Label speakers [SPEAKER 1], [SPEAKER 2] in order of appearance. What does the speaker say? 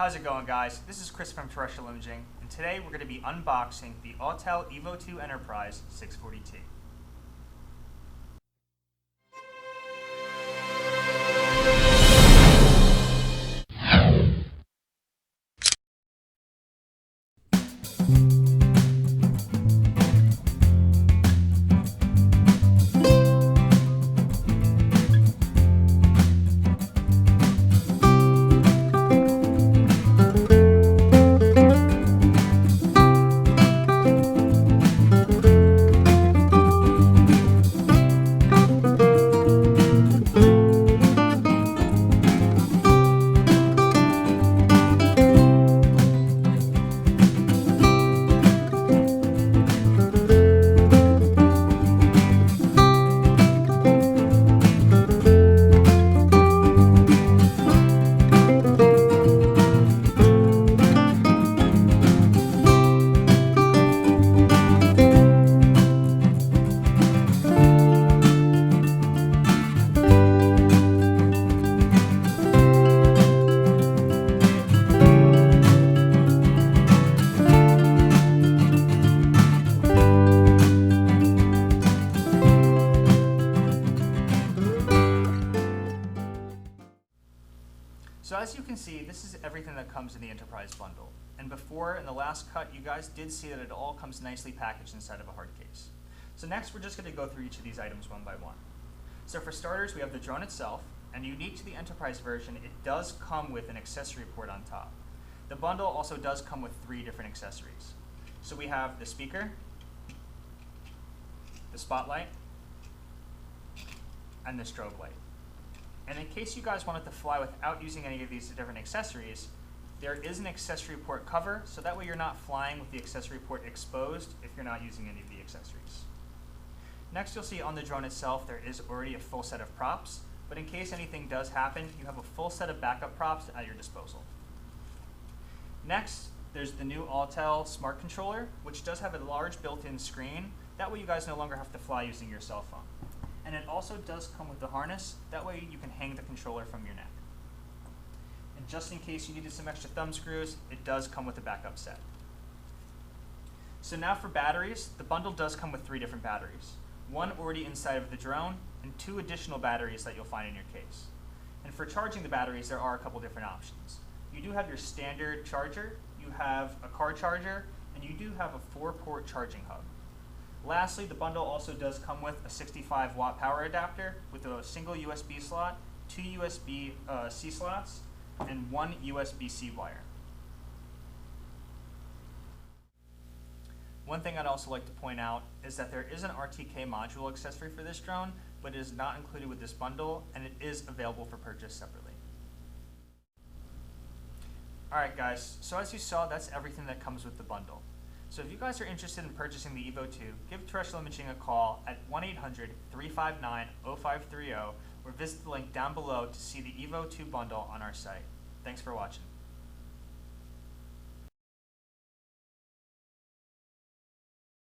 [SPEAKER 1] How's it going, guys? This is Chris from Terrestrial Imaging, and today we're going to be unboxing the Autel EVO 2 Enterprise 640T. So as you can see, this is everything that comes in the Enterprise bundle. And before, in the last cut, you guys did see that it all comes nicely packaged inside of a hard case. So next, we're just going to go through each of these items one by one. So for starters, we have the drone itself, and unique to the Enterprise version, it does come with an accessory port on top. The bundle also does come with 3 different accessories. So we have the speaker, the spotlight, and the strobe light. And in case you guys wanted to fly without using any of these different accessories, there is an accessory port cover, so that way you're not flying with the accessory port exposed if you're not using any of the accessories. Next, you'll see on the drone itself, there is already a full set of props, but in case anything does happen, you have a full set of backup props at your disposal. Next, there's the new Autel Smart controller, which does have a large built-in screen. That way you guys no longer have to fly using your cell phone. And it also does come with the harness, that way you can hang the controller from your neck. And just in case you needed some extra thumb screws, it does come with a backup set. So now for batteries, the bundle does come with 3 different batteries. 1 already inside of the drone, and 2 additional batteries that you'll find in your case. And for charging the batteries, there are a couple different options. You do have your standard charger, you have a car charger, and you do have a 4-port charging hub. Lastly, the bundle also does come with a 65-watt power adapter with a single USB slot, 2 USB-C slots, and 1 USB-C wire. One thing I'd also like to point out is that there is an RTK module accessory for this drone, but it is not included with this bundle, and it is available for purchase separately. Alright guys, so as you saw, that's everything that comes with the bundle. So if you guys are interested in purchasing the EVO 2, give Terrestrial Imaging a call at 1-800-359-0530 or visit the link down below to see the EVO 2 bundle on our site. Thanks for watching.